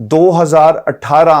2018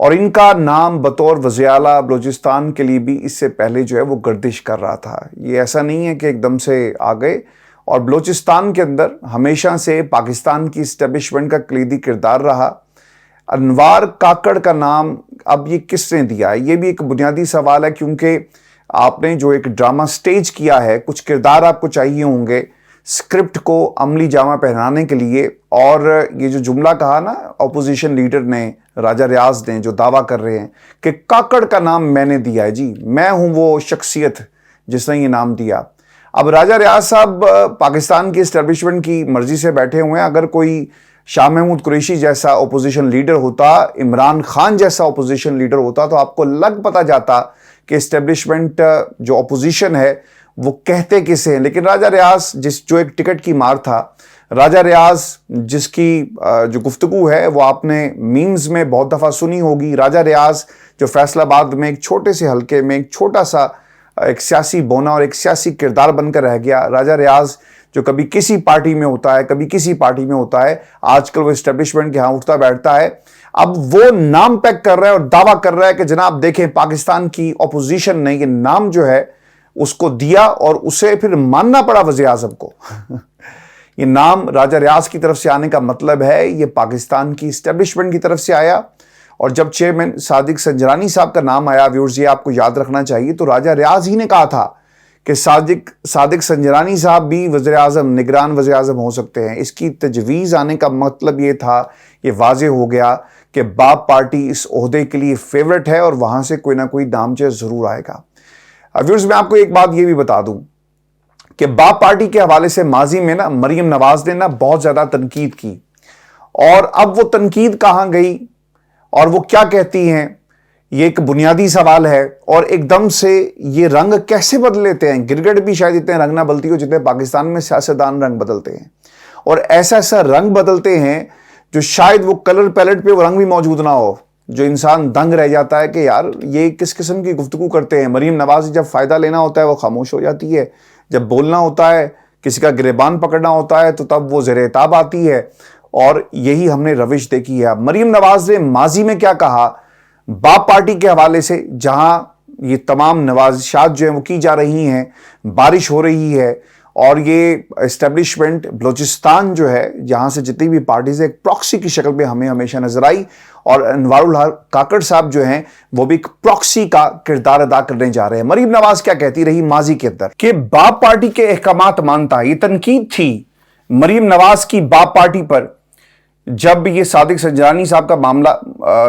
اور ان کا نام بطور وزیر اعلیٰ بلوچستان کے لیے بھی اس سے پہلے جو ہے وہ گردش کر رہا تھا. یہ ایسا نہیں ہے کہ ایک دم سے آ گئے. اور بلوچستان کے اندر ہمیشہ سے پاکستان کی اسٹیبلشمنٹ کا کلیدی کردار رہا. انوار کاکڑ کا نام اب یہ کس نے دیا ہے؟ یہ بھی ایک بنیادی سوال ہے، کیونکہ آپ نے جو ایک ڈرامہ سٹیج کیا ہے، کچھ کردار آپ کو چاہیے ہوں گے اسکرپٹ کو عملی جامہ پہنانے کے لیے. اور یہ جو جملہ کہا نا اپوزیشن لیڈر نے، راجہ ریاض نے، جو دعویٰ کر رہے ہیں کہ کاکڑ کا نام میں نے دیا ہے، جی میں ہوں وہ شخصیت جس نے یہ نام دیا. اب راجہ ریاض صاحب پاکستان کی اسٹیبلشمنٹ کی مرضی سے بیٹھے ہوئے ہیں. اگر کوئی شاہ محمود قریشی جیسا اپوزیشن لیڈر ہوتا، عمران خان جیسا اپوزیشن لیڈر ہوتا، تو آپ کو لگ پتہ جاتا کہ اسٹیبلشمنٹ جو اپوزیشن ہے وہ کہتے کسے ہیں. لیکن راجہ ریاض جو ایک ٹکٹ کی مار تھا، راجہ ریاض جس کی جو گفتگو ہے وہ آپ نے میمز میں بہت دفعہ سنی ہوگی. راجہ ریاض جو فیصل آباد میں ایک چھوٹے سے حلقے میں ایک چھوٹا سا ایک سیاسی بونا اور ایک سیاسی کردار بن کر رہ گیا. راجہ ریاض جو کبھی کسی پارٹی میں ہوتا ہے، کبھی کسی پارٹی میں ہوتا ہے، آج کل وہ اسٹیبلشمنٹ کے ہاں اٹھتا بیٹھتا ہے. اب وہ نام پیک کر رہا ہے اور دعویٰ کر رہا ہے کہ جناب دیکھیں پاکستان کی اپوزیشن نے یہ نام جو ہے اس کو دیا اور اسے پھر ماننا پڑا وزیر اعظم کو. یہ نام راجہ ریاض کی طرف سے آنے کا مطلب ہے یہ پاکستان کی اسٹیبلشمنٹ کی طرف سے آیا. اور جب چیئرمین صادق سنجرانی صاحب کا نام آیا، ویورز یہ آپ کو یاد رکھنا چاہیے، تو راجہ ریاض ہی نے کہا تھا کہ صادق سنجرانی صاحب بھی وزیر اعظم، نگران وزیر اعظم ہو سکتے ہیں. اس کی تجویز آنے کا مطلب یہ تھا، یہ واضح ہو گیا کہ باپ پارٹی اس عہدے کے لیے فیورٹ ہے اور وہاں سے کوئی نہ کوئی نامزد ضرور آئے گا. ویورز میں آپ کو ایک بات یہ بھی بتا دوں کہ باپ پارٹی کے حوالے سے ماضی میں نا مریم نواز نے نا بہت زیادہ تنقید کی، اور اب وہ تنقید کہاں گئی اور وہ کیا کہتی ہیں، یہ ایک بنیادی سوال ہے. اور ایک دم سے یہ رنگ کیسے بدل لیتے ہیں؟ گرگٹ بھی شاید اتنے رنگ نہ بدلتی ہو جتنے پاکستان میں سیاستدان رنگ بدلتے ہیں. اور ایسا رنگ بدلتے ہیں جو شاید وہ کلر پیلٹ پہ وہ رنگ بھی موجود نہ ہو، جو انسان دنگ رہ جاتا ہے کہ یار یہ کس قسم کی گفتگو کرتے ہیں. مریم نواز جب فائدہ لینا ہوتا ہے وہ خاموش ہو جاتی ہے، جب بولنا ہوتا ہے، کسی کا گریبان پکڑنا ہوتا ہے، تو تب وہ زیر عتاب آتی ہے. اور یہی ہم نے روش دیکھی ہے. مریم نواز نے ماضی میں کیا کہا باپ پارٹی کے حوالے سے، جہاں یہ تمام نوازشات جو ہیں وہ کی جا رہی ہیں، بارش ہو رہی ہے، اور یہ اسٹیبلشمنٹ بلوچستان جو ہے جہاں سے جتنی بھی پارٹیز ایک پراکسی کی شکل میں ہمیں ہمیشہ نظر آئی. اور انوار الحق کاکڑ صاحب جو ہیں وہ بھی ایک پراکسی کا کردار ادا کرنے جا رہے ہیں. مریم نواز کیا کہتی رہی ماضی کے اندر کہ باپ پارٹی کے احکامات مانتا. یہ تنقید تھی مریم نواز کی باپ پارٹی پر. جب یہ صادق سنجرانی صاحب کا معاملہ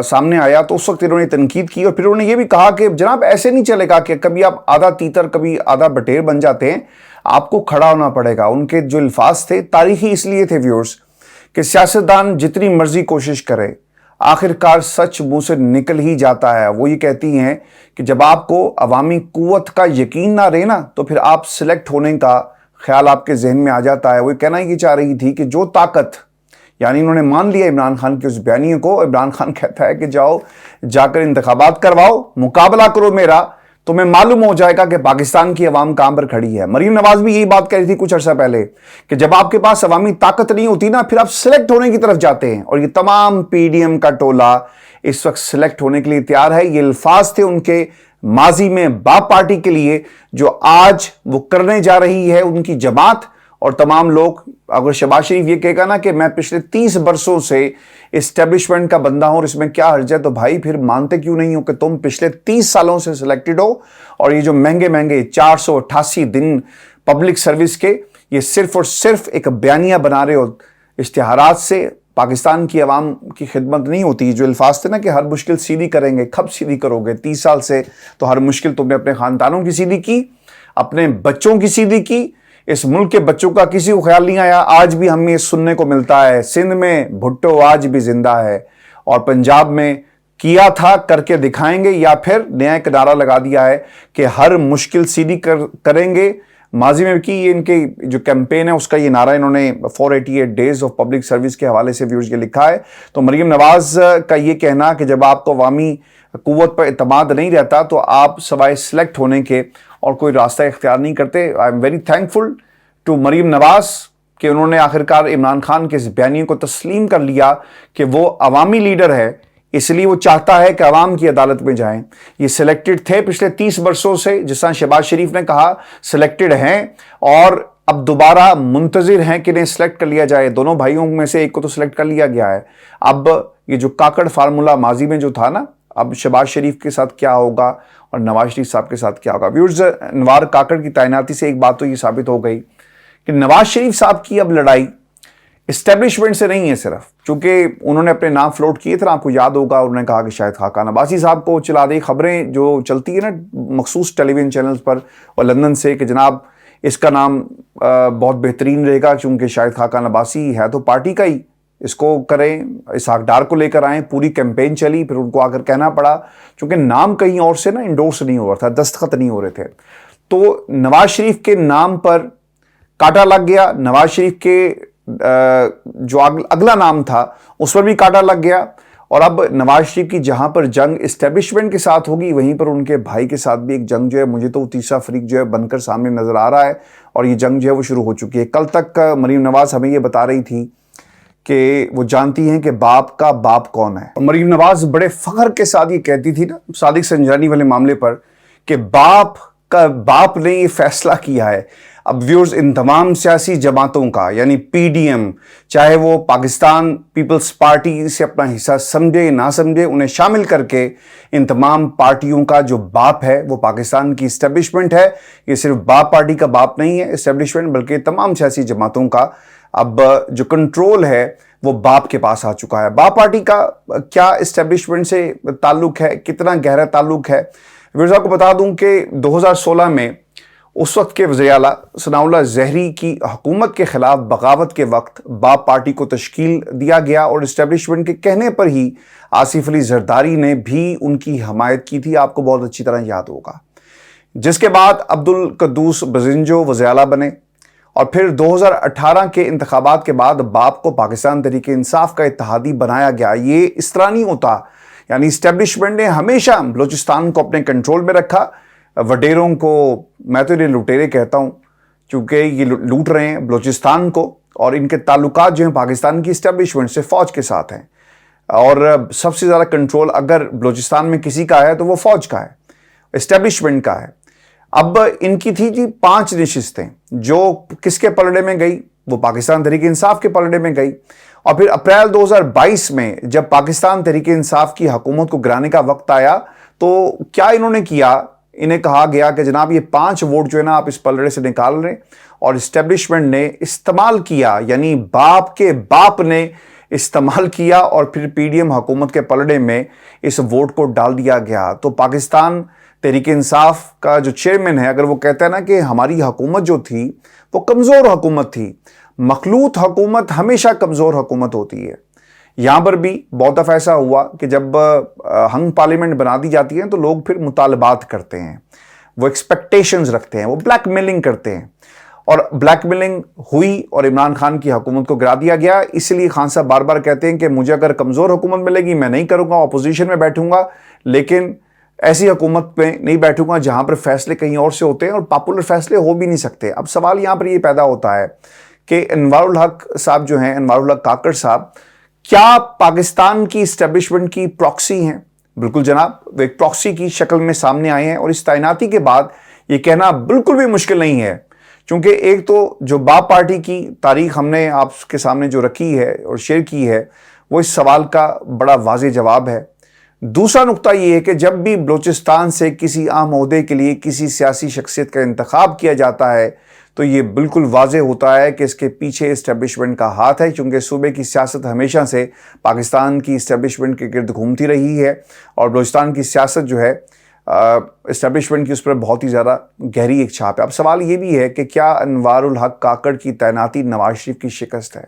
سامنے آیا تو اس وقت انہوں نے تنقید کی، اور پھر انہوں نے یہ بھی کہا کہ جناب ایسے نہیں چلے گا کہ کبھی آپ آدھا تیتر کبھی آدھا بٹیر بن جاتے ہیں، آپ کو کھڑا ہونا پڑے گا. ان کے جو الفاظ تھے تاریخی اس لیے تھے ویورز کہ سیاستدان جتنی مرضی کوشش کرے آخرکار سچ منہ سے نکل ہی جاتا ہے. وہ یہ کہتی ہیں کہ جب آپ کو عوامی قوت کا یقین نہ رہے نا تو پھر آپ سلیکٹ ہونے کا خیال آپ کے ذہن میں آ جاتا ہے. وہ کہنا یہ چاہ رہی تھی کہ جو طاقت، یعنی انہوں نے مان لیا عمران خان کے اس بیانیے کو. عمران خان کہتا ہے کہ جاؤ جا کر انتخابات کرواؤ، مقابلہ کرو میرا، تمہیں معلوم ہو جائے گا کہ پاکستان کی عوام کہاں پر کھڑی ہے. مریم نواز بھی یہی بات کہہ رہی تھی کچھ عرصہ پہلے کہ جب آپ کے پاس عوامی طاقت نہیں ہوتی نا، پھر آپ سلیکٹ ہونے کی طرف جاتے ہیں. اور یہ تمام پی ڈی ایم کا ٹولہ اس وقت سلیکٹ ہونے کے لیے تیار ہے. یہ الفاظ تھے ان کے ماضی میں باپ پارٹی کے لیے، جو آج وہ کرنے جا رہی ہے ان کی جماعت اور تمام لوگ. اگر شہباز شریف یہ کہے گا نا کہ میں پچھلے 30 برسوں سے اسٹیبلشمنٹ کا بندہ ہوں اور اس میں کیا حرج ہے، تو بھائی پھر مانتے کیوں نہیں ہو کہ تم پچھلے 30 سالوں سے سلیکٹڈ ہو. اور یہ جو مہنگے 488 دن پبلک سروس کے، یہ صرف اور صرف ایک بیانیہ بنا رہے ہو. اشتہارات سے پاکستان کی عوام کی خدمت نہیں ہوتی. جو الفاظ تھے نا کہ ہر مشکل سیدھی کریں گے، کب سیدھی کرو گے؟ 30 سال سے تو ہر مشکل تم نے اپنے خاندانوں کی سیدھی کی، اپنے بچوں کی سیدھی کی. اس ملک کے بچوں کا کسی کو خیال نہیں آیا. آج بھی ہمیں سننے کو ملتا ہے سندھ میں بھٹو آج بھی زندہ ہے، اور پنجاب میں کیا تھا کر کے دکھائیں گے، یا پھر نیا ایک نعرہ لگا دیا ہے کہ ہر مشکل سیدھی کریں گے. ماضی میں کی یہ ان کے جو کیمپین ہے اس کا یہ نعرہ انہوں نے 488 ڈیز آف پبلک سروس کے حوالے سے ویورز یہ لکھا ہے. تو مریم نواز کا یہ کہنا کہ جب آپ کو عوامی قوت پر اعتماد نہیں رہتا تو آپ سوائے سلیکٹ ہونے کے اور کوئی راستہ اختیار نہیں کرتے. I am very thankful to Maryam Nawaz کہ انہوں نے آخرکار عمران خان کے اس بیانیے کو تسلیم کر لیا کہ وہ عوامی لیڈر ہے. اس لیے وہ چاہتا ہے کہ عوام کی عدالت میں جائیں. یہ سلیکٹڈ تھے پچھلے 30 برسوں سے، جس طرح شہباز شریف نے کہا سلیکٹڈ ہیں، اور اب دوبارہ منتظر ہیں کہ انہیں سلیکٹ کر لیا جائے. دونوں بھائیوں میں سے ایک کو تو سلیکٹ کر لیا گیا ہے. اب یہ جو کاکڑ فارمولا ماضی میں جو تھا نا، اب شہباز شریف کے ساتھ کیا ہوگا اور نواز شریف صاحب کے ساتھ کیا ہوگا. ویورز، انوار کاکڑ کی تعیناتی سے ایک بات تو یہ ثابت ہو گئی کہ نواز شریف صاحب کی اب لڑائی اسٹیبلشمنٹ سے نہیں ہے صرف، چونکہ انہوں نے اپنے نام فلوٹ کیے تھے. آپ کو یاد ہوگا انہوں نے کہا کہ شاید خاقان عباسی صاحب کو چلا دے. خبریں جو چلتی ہیں نا مخصوص ٹیلی ویژن چینلز پر اور لندن سے کہ جناب اس کا نام بہت بہترین رہے گا، چونکہ شاید خاقان عباسی ہے تو پارٹی کا ہی، اس کو کریں، اسحاق ڈار کو لے کر آئیں. پوری کیمپین چلی، پھر ان کو آ کر کہنا پڑا چونکہ نام کہیں اور سے نا انڈورس نہیں ہو رہا تھا، دستخط نہیں ہو رہے تھے. تو نواز شریف کے نام پر کاٹا لگ گیا. نواز شریف کے جو اگلا نام تھا اس پر بھی کاٹا لگ گیا. اور اب نواز شریف کی جہاں پر جنگ اسٹیبلشمنٹ کے ساتھ ہوگی، وہیں پر ان کے بھائی کے ساتھ بھی ایک جنگ جو ہے، مجھے تو تیسرا فریق جو ہے بن کر سامنے نظر آ رہا ہے، اور یہ جنگ جو ہے وہ شروع ہو چکی ہے. کل تک مریم نواز ہمیں یہ بتا رہی تھی کہ وہ جانتی ہیں کہ باپ کا باپ کون ہے. مریم نواز بڑے فخر کے ساتھ یہ کہتی تھی نا صادق سنجرانی والے معاملے پر کہ باپ کا باپ نے یہ فیصلہ کیا ہے. اب ویورز، ان تمام سیاسی جماعتوں کا، یعنی پی ڈی ایم، چاہے وہ پاکستان پیپلز پارٹی سے اپنا حصہ سمجھے نہ سمجھے، انہیں شامل کر کے ان تمام پارٹیوں کا جو باپ ہے وہ پاکستان کی اسٹیبلشمنٹ ہے. یہ صرف باپ پارٹی کا باپ نہیں ہے اسٹیبلشمنٹ، بلکہ تمام سیاسی جماعتوں کا اب جو کنٹرول ہے وہ باپ کے پاس آ چکا ہے. باپ پارٹی کا کیا اسٹیبلشمنٹ سے تعلق ہے، کتنا گہرا تعلق ہے؟ ویورز، آپ کو بتا دوں کہ 2016 میں اس وقت کے وزیر اعلیٰ ثناء اللہ زہری کی حکومت کے خلاف بغاوت کے وقت باپ پارٹی کو تشکیل دیا گیا، اور اسٹیبلشمنٹ کے کہنے پر ہی آصف علی زرداری نے بھی ان کی حمایت کی تھی. آپ کو بہت اچھی طرح یاد ہوگا. جس کے بعد عبدالقدوس بزنجو وزیر اعلیٰ بنے، اور پھر 2018 کے انتخابات کے بعد باپ کو پاکستان تحریک انصاف کا اتحادی بنایا گیا. یہ اس طرح نہیں ہوتا، یعنی اسٹیبلشمنٹ نے ہمیشہ بلوچستان کو اپنے کنٹرول میں رکھا. وڈیروں کو میں تو انہیں لٹیرے کہتا ہوں، چونکہ یہ لوٹ رہے ہیں بلوچستان کو، اور ان کے تعلقات جو ہیں پاکستان کی اسٹیبلشمنٹ سے، فوج کے ساتھ ہیں. اور سب سے زیادہ کنٹرول اگر بلوچستان میں کسی کا ہے تو وہ فوج کا ہے، اسٹیبلشمنٹ کا ہے. اب ان کی تھی جی 5 نشستیں، جو کس کے پلڑے میں گئی؟ وہ پاکستان تحریک انصاف کے پلڑے میں گئی. اور پھر اپریل 2022 میں جب پاکستان تحریک انصاف کی حکومت کو گرانے کا وقت آیا تو کیا انہوں نے کیا؟ انہیں کہا گیا کہ جناب یہ 5 ووٹ جو ہے نا آپ اس پلڑے سے نکال رہے، اور اسٹیبلشمنٹ نے استعمال کیا، یعنی باپ کے باپ نے استعمال کیا، اور پھر پی ڈی ایم حکومت کے پلڑے میں اس ووٹ کو ڈال دیا گیا. تو پاکستان تحریک انصاف کا جو چیئرمین ہے، اگر وہ کہتا ہے نا کہ ہماری حکومت جو تھی وہ کمزور حکومت تھی، مخلوط حکومت ہمیشہ کمزور حکومت ہوتی ہے. یہاں پر بھی بہت دفعہ ایسا ہوا کہ جب ہنگ پارلیمنٹ بنا دی جاتی ہے تو لوگ پھر مطالبات کرتے ہیں، وہ ایکسپیکٹیشنز رکھتے ہیں، وہ بلیک میلنگ کرتے ہیں، اور بلیک میلنگ ہوئی اور عمران خان کی حکومت کو گرا دیا گیا. اس لیے خان صاحب بار بار کہتے ہیں کہ مجھے اگر کمزور حکومت ملے گی میں نہیں کروں گا، اپوزیشن میں بیٹھوں گا، لیکن ایسی حکومت میں نہیں بیٹھوں گا جہاں پر فیصلے کہیں اور سے ہوتے ہیں اور پاپولر فیصلے ہو بھی نہیں سکتے. اب سوال یہاں پر یہ پیدا ہوتا ہے کہ انوار الحق صاحب جو ہیں، انوار الحق کاکڑ صاحب، کیا پاکستان کی اسٹیبلشمنٹ کی پراکسی ہیں؟ بالکل جناب، وہ ایک پراکسی کی شکل میں سامنے آئے ہیں. اور اس تعیناتی کے بعد یہ کہنا بالکل بھی مشکل نہیں ہے، چونکہ ایک تو جو باپ پارٹی کی تاریخ ہم نے آپ کے سامنے جو رکھی ہے اور شیئر کی ہے، وہ اس سوال کا بڑا واضح جواب ہے. دوسرا نقطہ یہ ہے کہ جب بھی بلوچستان سے کسی اہم عہدے کے لیے کسی سیاسی شخصیت کا انتخاب کیا جاتا ہے تو یہ بالکل واضح ہوتا ہے کہ اس کے پیچھے اسٹیبلشمنٹ کا ہاتھ ہے، چونکہ صوبے کی سیاست ہمیشہ سے پاکستان کی اسٹیبلشمنٹ کے گرد گھومتی رہی ہے، اور بلوچستان کی سیاست جو ہے اسٹیبلشمنٹ کی اس پر بہت ہی زیادہ گہری ایک چھاپ ہے. اب سوال یہ بھی ہے کہ کیا انوار الحق کاکڑ کی تعیناتی نواز شریف کی شکست ہے؟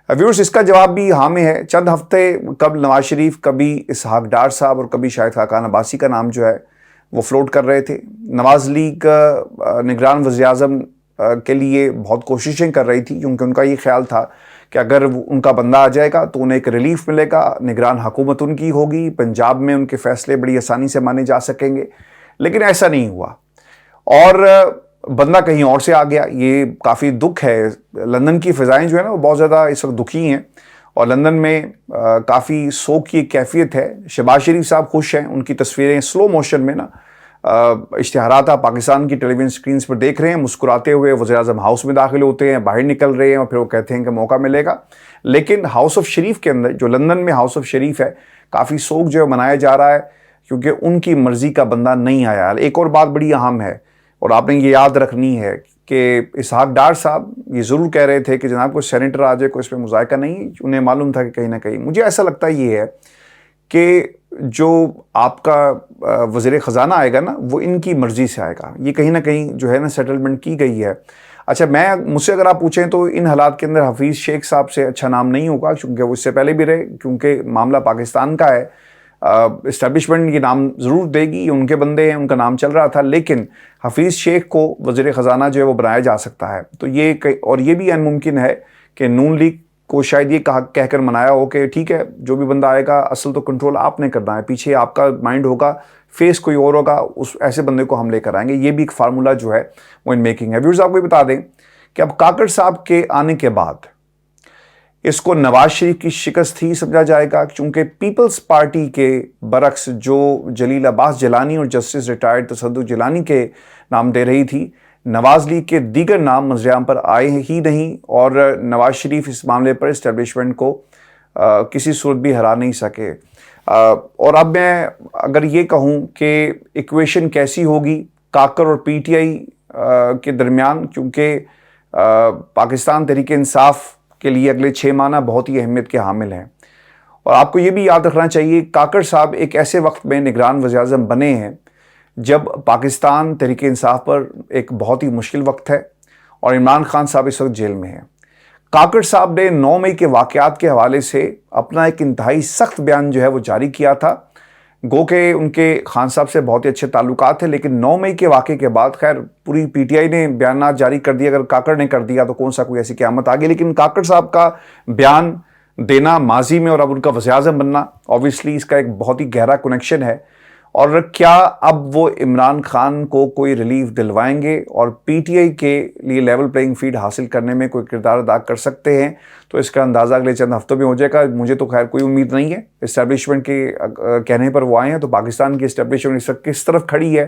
ویورز، اس کا جواب بھی ہاں میں ہے. چند ہفتے قبل نواز شریف کبھی اسحاق ڈار صاحب اور کبھی شاید خاقان عباسی کا نام جو ہے وہ فلوٹ کر رہے تھے. نواز لیگ نگران وزیر اعظم کے لیے بہت کوششیں کر رہی تھی، کیونکہ ان کا یہ خیال تھا کہ اگر ان کا بندہ آ جائے گا تو انہیں ایک ریلیف ملے گا، نگران حکومت ان کی ہوگی، پنجاب میں ان کے فیصلے بڑی آسانی سے مانے جا سکیں گے. لیکن ایسا نہیں ہوا، اور بندہ کہیں اور سے آ گیا. یہ کافی دکھ ہے. لندن کی فضائیں جو ہے نا وہ بہت زیادہ اس وقت دکھی ہیں، اور لندن میں کافی سوگ کی ایک کیفیت ہے. شہباز شریف صاحب خوش ہیں, ان کی تصویریں سلو موشن میں نا اشتہارات آپ پاکستان کی ٹیلی ویژن اسکرینس پر دیکھ رہے ہیں. مسکراتے ہوئے وزیر اعظم ہاؤس میں داخل ہوتے ہیں, باہر نکل رہے ہیں اور پھر وہ کہتے ہیں کہ موقع ملے گا. لیکن ہاؤس آف شریف کے اندر, جو لندن میں ہاؤس آف شریف ہے, کافی سوگ جو ہے منایا جا رہا ہے کیونکہ ان کی مرضی کا بندہ نہیں آیا. ایک اور بات بڑی اہم ہے اور آپ نے یہ یاد رکھنی ہے کہ اسحاق ڈار صاحب یہ ضرور کہہ رہے تھے کہ جناب کوئی سینیٹر آ جائے, کوئی اس پہ مذائقہ نہیں. انہیں معلوم تھا کہ کہیں نہ کہیں, مجھے ایسا لگتا یہ ہے کہ جو آپ کا وزیر خزانہ آئے گا نا, وہ ان کی مرضی سے آئے گا. یہ کہیں نہ کہیں جو ہے نا سیٹلمنٹ کی گئی ہے. اچھا, مجھ سے اگر آپ پوچھیں تو ان حالات کے اندر حفیظ شیخ صاحب سے اچھا نام نہیں ہوگا, کیونکہ وہ اس سے پہلے بھی رہے, کیونکہ معاملہ پاکستان کا ہے. اسٹیبلشمنٹ یہ نام ضرور دے گی, ان کے بندے ہیں, ان کا نام چل رہا تھا, لیکن حفیظ شیخ کو وزیر خزانہ جو ہے وہ بنایا جا سکتا ہے. تو یہ اور یہ بھی ممکن ہے کہ نون لیگ کو شاید یہ کہہ کر منایا ہو کہ ٹھیک ہے جو بھی بندہ آئے گا اصل تو کنٹرول آپ نے کرنا ہے, پیچھے آپ کا مائنڈ ہوگا, فیس کوئی اور ہوگا, اس ایسے بندے کو ہم لے کر آئیں گے. یہ بھی ایک فارمولہ جو ہے وہ ان میکنگ ہے. ویورز آپ کو یہ بتا دیں کہ اب کاکڑ صاحب کے آنے کے بعد اس کو نواز شریف کی شکست ہی سمجھا جائے گا, کیونکہ پیپلز پارٹی کے برعکس جو جلیل عباس جیلانی اور جسٹس ریٹائرڈ تصدق جیلانی کے نام دے رہی تھی, نواز لیگ کے دیگر نام منظر پر آئے ہی نہیں, اور نواز شریف اس معاملے پر اسٹیبلشمنٹ کو کسی صورت بھی ہرا نہیں سکے. اور اب میں اگر یہ کہوں کہ ایکویشن کیسی ہوگی کاکر اور پی ٹی آئی کے درمیان, کیونکہ پاکستان تحریک انصاف کے لیے اگلے 6 ماہ بہت ہی اہمیت کے حامل ہیں. اور آپ کو یہ بھی یاد رکھنا چاہیے کاکڑ صاحب ایک ایسے وقت میں نگران وزیر اعظم بنے ہیں جب پاکستان تحریک انصاف پر ایک بہت ہی مشکل وقت ہے اور عمران خان صاحب اس وقت جیل میں ہیں. کاکڑ صاحب نے 9 مئی کے واقعات کے حوالے سے اپنا ایک انتہائی سخت بیان جو ہے وہ جاری کیا تھا. گو کہ ان کے خان صاحب سے بہت ہی اچھے تعلقات تھے, لیکن 9 مئی کے واقعے کے بعد خیر پوری پی ٹی آئی نے بیانات جاری کر دیا. اگر کاکڑ نے کر دیا تو کون سا کوئی ایسی قیامت آ گئی, لیکن کاکڑ صاحب کا بیان دینا ماضی میں اور اب ان کا وزیر اعظم بننا, آبویسلی اس کا ایک بہت ہی گہرا کنیکشن ہے. اور کیا اب وہ عمران خان کو کوئی ریلیف دلوائیں گے اور پی ٹی آئی کے لیے لیول پلینگ فیلڈ حاصل کرنے میں کوئی کردار ادا کر سکتے ہیں, تو اس کا اندازہ اگلے چند ہفتوں میں ہو جائے گا. مجھے تو خیر کوئی امید نہیں ہے. اسٹیبلشمنٹ کے کہنے پر وہ آئے ہیں, تو پاکستان کی اسٹیبلشمنٹ اس وقت کس طرف کھڑی ہے,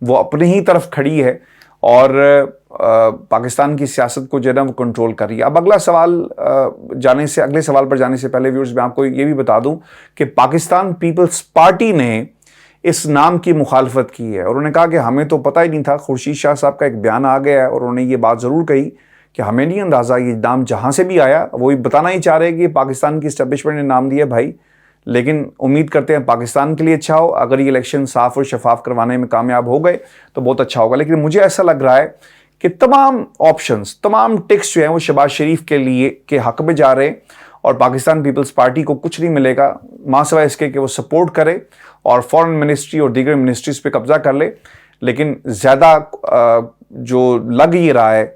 وہ اپنے ہی طرف کھڑی ہے اور پاکستان کی سیاست کو جو ہے نا وہ کنٹرول کر رہی ہے. اب اگلے سوال پر جانے سے پہلے ویورز میں آپ کو یہ بھی بتا دوں کہ پاکستان پیپلز پارٹی نے اس نام کی مخالفت کی ہے, اور انہوں نے کہا کہ ہمیں تو پتہ ہی نہیں تھا. خورشید شاہ صاحب کا ایک بیان آ گیا ہے اور انہوں نے یہ بات ضرور کہی کہ ہمیں نہیں اندازہ یہ نام جہاں سے بھی آیا, وہی بتانا ہی چاہ رہے کہ پاکستان کی اسٹیبلشمنٹ نے نام دیا بھائی, لیکن امید کرتے ہیں پاکستان کے لیے اچھا ہو. اگر یہ الیکشن صاف اور شفاف کروانے میں کامیاب ہو گئے تو بہت اچھا ہوگا. لیکن مجھے ایسا لگ رہا ہے کہ تمام آپشنز, تمام ٹکس جو ہیں وہ شہباز شریف کے لیے کے حق میں جا رہے ہیں, اور پاکستان پیپلز پارٹی کو کچھ نہیں ملے گا ماں سوائے اس کے کہ وہ سپورٹ کرے اور فورن منسٹری اور دیگر منسٹریز پہ قبضہ کر لے. لیکن زیادہ جو لگ یہ رہا ہے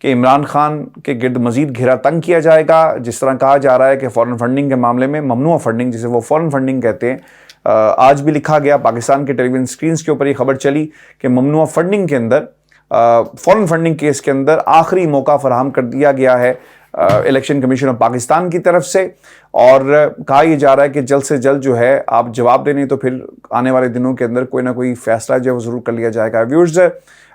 کہ عمران خان کے گرد مزید گھیرا تنگ کیا جائے گا. جس طرح کہا جا رہا ہے کہ فورن فنڈنگ کے معاملے میں ممنوع فنڈنگ, جسے وہ فورن فنڈنگ کہتے ہیں, آج بھی لکھا گیا پاکستان کے ٹیلی ویژن اسکرینس کے اوپر یہ خبر چلی کہ ممنوع فنڈنگ کے اندر, فورن فنڈنگ کیس کے اندر آخری موقع فراہم کر دیا گیا ہے الیکشن کمیشن آف پاکستان کی طرف سے, اور کہا یہ جا رہا ہے کہ جلد سے جلد جو ہے آپ جواب دینے, تو پھر آنے والے دنوں کے اندر کوئی نہ کوئی فیصلہ جو ہے وہ ضرور کر لیا جائے گا. ویورز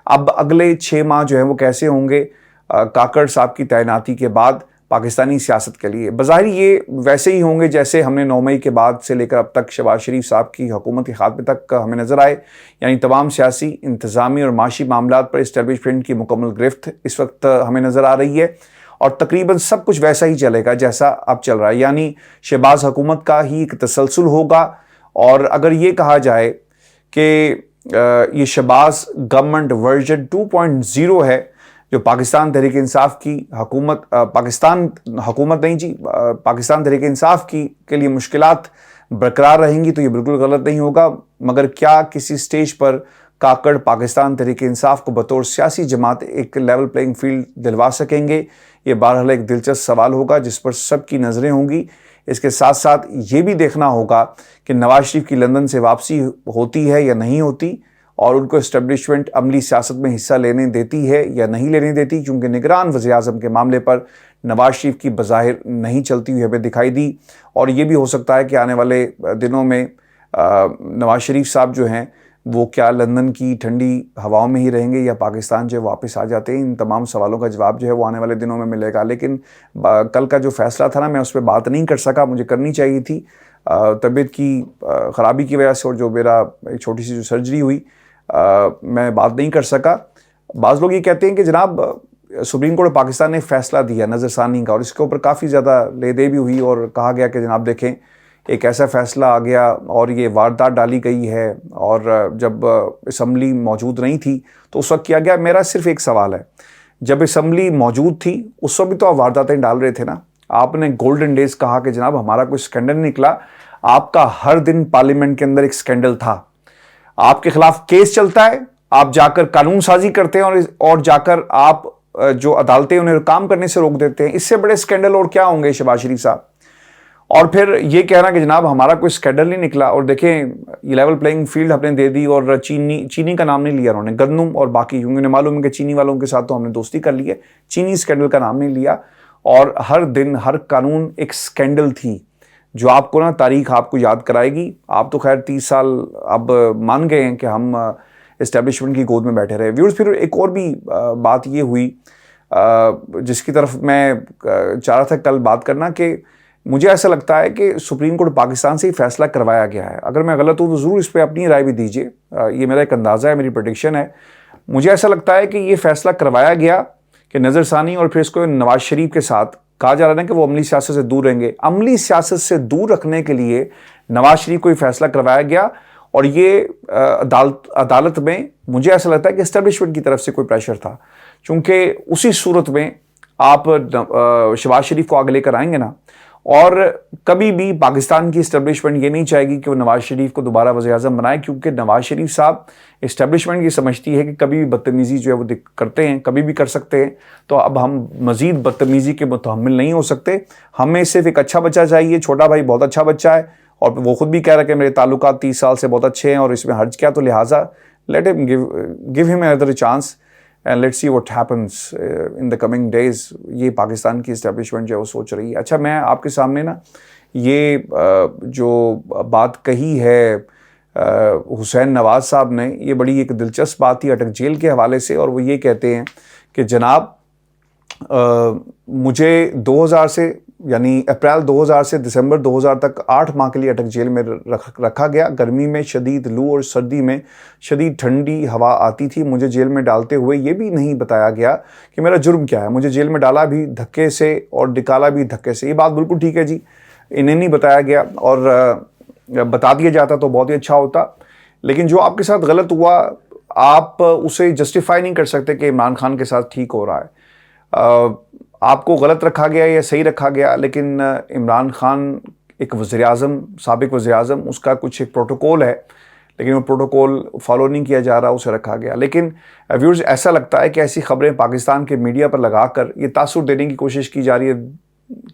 اب اگلے 6 ماہ جو ہیں وہ کیسے ہوں گے کاکڑ صاحب کی تعیناتی کے بعد پاکستانی سیاست کے لیے؟ بظاہر یہ ویسے ہی ہوں گے جیسے ہم نے 9 مئی کے بعد سے لے کر اب تک شہباز شریف صاحب کی حکومت کے خاتمے تک ہمیں نظر آئے, یعنی تمام سیاسی, انتظامی اور معاشی معاملات پر اسٹیبلشمنٹ کی مکمل گرفت اس وقت ہمیں نظر آ رہی ہے, اور تقریباً سب کچھ ویسا ہی چلے گا جیسا اب چل رہا ہے. یعنی شہباز حکومت کا ہی ایک تسلسل ہوگا. اور اگر یہ کہا جائے کہ یہ شہباز گورنمنٹ ورژن 2.0 ہے جو پاکستان تحریک انصاف کی حکومت, پاکستان تحریک انصاف کے لیے مشکلات برقرار رہیں گی, تو یہ بالکل غلط نہیں ہوگا. مگر کیا کسی سٹیج پر کاکڑ پاکستان تحریک انصاف کو بطور سیاسی جماعت ایک لیول پلینگ فیلڈ دلوا سکیں گے؟ یہ بہرحال ایک دلچسپ سوال ہوگا جس پر سب کی نظریں ہوں گی. اس کے ساتھ ساتھ یہ بھی دیکھنا ہوگا کہ نواز شریف کی لندن سے واپسی ہوتی ہے یا نہیں ہوتی, اور ان کو اسٹیبلشمنٹ عملی سیاست میں حصہ لینے دیتی ہے یا نہیں لینے دیتی، کیونکہ نگران وزیر اعظم کے معاملے پر نواز شریف کی بظاہر نہیں چلتی ہوئی ہمیں دکھائی دی، اور یہ بھی ہو سکتا ہے کہ آنے والے دنوں میں نواز شریف صاحب جو ہیں وہ کیا لندن کی ٹھنڈی ہواؤں میں ہی رہیں گے یا پاکستان جو واپس آ جاتے ہیں. ان تمام سوالوں کا جواب جو ہے وہ آنے والے دنوں میں ملے گا. لیکن کل کا جو فیصلہ تھا نا، میں اس پہ بات نہیں کر سکا، مجھے کرنی چاہیے تھی. طبیعت کی خرابی کی وجہ سے اور جو میرا ایک چھوٹی سی جو سرجری ہوئی، میں بات نہیں کر سکا. بعض لوگ یہ کہتے ہیں کہ جناب سپریم کورٹ پاکستان نے فیصلہ دیا نظر ثانی کا، اور اس کے اوپر کافی زیادہ لے دے بھی ہوئی اور کہا گیا کہ جناب دیکھیں ایک ایسا فیصلہ آ گیا اور یہ واردات ڈالی گئی ہے، اور جب اسمبلی موجود نہیں تھی تو اس وقت کیا گیا. میرا صرف ایک سوال ہے، جب اسمبلی موجود تھی اس وقت بھی تو آپ وارداتیں ڈال رہے تھے نا. آپ نے گولڈن ڈیز کہا کہ جناب ہمارا کوئی سکینڈل نہیں نکلا. آپ کا ہر دن پارلیمنٹ کے اندر ایک سکینڈل تھا، آپ کے خلاف کیس چلتا ہے، آپ جا کر قانون سازی کرتے ہیں اور جا کر آپ جو عدالتیں انہیں کام کرنے سے روک دیتے ہیں. اس سے بڑے سکینڈل اور کیا ہوں گے شہباز شریف صاحب؟ اور پھر یہ کہنا کہ جناب ہمارا کوئی سکینڈل نہیں نکلا. اور دیکھیں یہ لیول پلینگ فیلڈ ہم نے دے دی، اور چینی کا نام نہیں لیا انہوں نے، گندم اور باقی، کیونکہ انہیں معلوم ہے کہ چینی والوں کے ساتھ تو ہم نے دوستی کر لی ہے، چینی سکینڈل کا نام نہیں لیا. اور ہر دن ہر قانون ایک سکینڈل تھی جو آپ کو نا تاریخ آپ کو یاد کرائے گی. آپ تو خیر 30 سال اب مان گئے ہیں کہ ہم اسٹیبلشمنٹ کی گود میں بیٹھے رہے. ویورز پھر ایک اور بھی بات یہ ہوئی جس کی طرف میں چاہ رہا تھا کل بات کرنا، کہ مجھے ایسا لگتا ہے کہ سپریم کورٹ پاکستان سے ہی فیصلہ کروایا گیا ہے. اگر میں غلط ہوں تو ضرور اس پہ اپنی رائے بھی دیجیے، یہ میرا ایک اندازہ ہے، میری پریڈکشن ہے. مجھے ایسا لگتا ہے کہ یہ فیصلہ کروایا گیا کہ نظر ثانی اور پھر اس کو نواز شریف کے ساتھ کہا جا رہا ہے کہ وہ عملی سیاست سے دور رہیں گے. عملی سیاست سے دور رکھنے کے لیے نواز شریف کو یہ فیصلہ کروایا گیا، اور یہ عدالت میں مجھے ایسا لگتا ہے کہ اسٹیبلشمنٹ کی طرف سے کوئی پریشر تھا، چونکہ اسی صورت میں آپ شہباز شریف کو آگے لے کر آئیں گے نا. اور کبھی بھی پاکستان کی اسٹیبلشمنٹ یہ نہیں چاہے گی کہ وہ نواز شریف کو دوبارہ وزیر اعظم بنائے، کیونکہ نواز شریف صاحب اسٹیبلشمنٹ یہ سمجھتی ہے کہ کبھی بھی بدتمیزی جو ہے وہ کرتے ہیں، کبھی بھی کر سکتے ہیں. تو اب ہم مزید بدتمیزی کے متحمل نہیں ہو سکتے. ہمیں صرف ایک اچھا بچہ چاہیے. چھوٹا بھائی بہت اچھا بچہ ہے، اور وہ خود بھی کہہ رہا ہے کہ میرے تعلقات 30 سال سے بہت اچھے ہیں اور اس میں حرج کیا، تو لہٰذا لیٹ ہم give him another chance and let's see what happens in the coming days. یہ پاکستان کی اسٹیبلشمنٹ جو ہے وہ سوچ رہی ہے. اچھا، میں آپ کے سامنے نا یہ جو بات کہی ہے حسین نواز صاحب نے، یہ بڑی ایک دلچسپ بات تھی اٹک جیل کے حوالے سے. اور وہ یہ کہتے ہیں کہ جناب مجھے 2000 سے یعنی اپریل 2000 سے دسمبر 2000 تک 8 ماہ کے لیے اٹک جیل میں رکھا گیا. گرمی میں شدید لو اور سردی میں شدید ٹھنڈی ہوا آتی تھی. مجھے جیل میں ڈالتے ہوئے یہ بھی نہیں بتایا گیا کہ میرا جرم کیا ہے. مجھے جیل میں ڈالا بھی دھکے سے اور نکالا بھی دھکے سے. یہ بات بالکل ٹھیک ہے جی، انہیں نہیں بتایا گیا، اور بتا دیا جاتا تو بہت ہی اچھا ہوتا. لیکن جو آپ کے ساتھ غلط ہوا آپ اسے جسٹیفائی نہیں کر سکتے کہ عمران خان کے ساتھ ٹھیک ہو رہا ہے. آپ کو غلط رکھا گیا یا صحیح رکھا گیا، لیکن عمران خان ایک وزیر اعظم، سابق وزیر اعظم، اس کا کچھ ایک پروٹوکول ہے، لیکن وہ پروٹوکول فالو نہیں کیا جا رہا، اسے رکھا گیا. لیکن ویورز ایسا لگتا ہے کہ ایسی خبریں پاکستان کے میڈیا پر لگا کر یہ تاثر دینے کی کوشش کی جا رہی ہے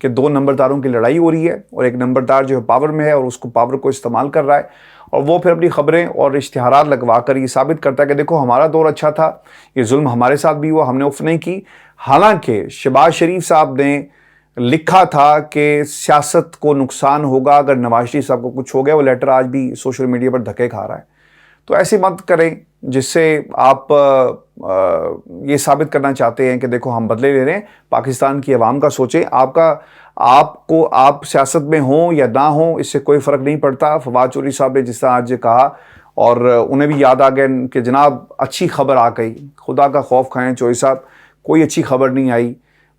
کہ 2 نمبرداروں کی لڑائی ہو رہی ہے، اور ایک نمبردار جو ہے پاور میں ہے اور اس کو پاور کو استعمال کر رہا ہے، اور وہ پھر اپنی خبریں اور اشتہارات لگوا کر یہ ثابت کرتا ہے کہ دیکھو ہمارا دور اچھا تھا، یہ ظلم ہمارے ساتھ بھی ہوا، ہم نے اف نہیں کی. حالانکہ شہباز شریف صاحب نے لکھا تھا کہ سیاست کو نقصان ہوگا اگر نواز شریف صاحب کو کچھ ہو گیا. وہ لیٹر آج بھی سوشل میڈیا پر دھکے کھا رہا ہے. تو ایسی مت کریں جس سے آپ یہ ثابت کرنا چاہتے ہیں کہ دیکھو ہم بدلے لے رہے ہیں. پاکستان کی عوام کا سوچیں. آپ سیاست میں ہوں یا نہ ہوں اس سے کوئی فرق نہیں پڑتا. فواد چودھری صاحب نے جس طرح آج کہا، اور انہیں بھی یاد آ گیا کہ جناب اچھی خبر آ گئی. خدا کا خوف کھائیں چودھری صاحب، کوئی اچھی خبر نہیں آئی.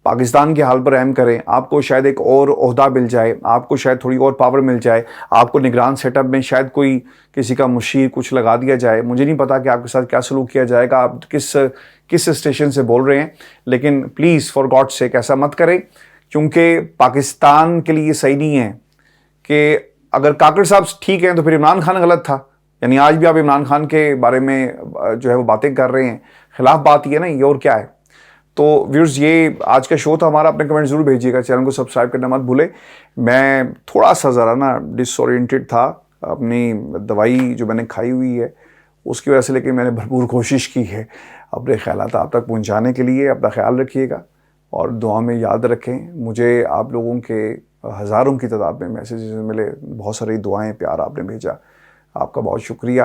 پاکستان کے حال پر رحم کریں. آپ کو شاید ایک اور عہدہ مل جائے، آپ کو شاید تھوڑی اور پاور مل جائے، آپ کو نگران سیٹ اپ میں شاید کوئی کسی کا مشیر کچھ لگا دیا جائے. مجھے نہیں پتا کہ آپ کے ساتھ کیا سلوک کیا جائے گا، آپ کس اسٹیشن سے بول رہے ہیں، لیکن پلیز فار گاڈ سیک ایسا مت کریں، کیونکہ پاکستان کے لیے صحیح نہیں ہے کہ اگر کاکڑ صاحب ٹھیک ہیں تو پھر عمران خان غلط تھا. یعنی آج بھی آپ عمران خان کے بارے میں جو ہے وہ باتیں کر رہے ہیں، خلاف بات یہ نا، یہ اور کیا ہے. تو ویورز یہ آج کا شو تھا ہمارا. اپنے کمنٹ ضرور بھیجیے گا، چینل کو سبسکرائب کرنا مت بھولے. میں تھوڑا سا ذرا نا ڈس اورینٹڈ تھا. اپنی دوائی جو میں نے کھائی ہوئی ہے اس کی وجہ سے لیکن میں نے بھرپور کوشش کی ہے اپنے خیالات آپ تک پہنچانے کے لیے. اپنا خیال رکھیے گا اور دعا میں یاد رکھیں. مجھے آپ لوگوں کے ہزاروں کی تعداد میں میسیجز ملے, بہت ساری دعائیں, پیار آپ نے بھیجا, آپ کا بہت شکریہ.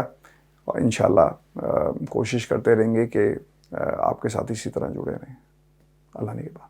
اور انشاءاللہ کوشش کرتے رہیں گے کہ آپ کے ساتھ اسی طرح جڑے رہیں. اللہ نگہبان.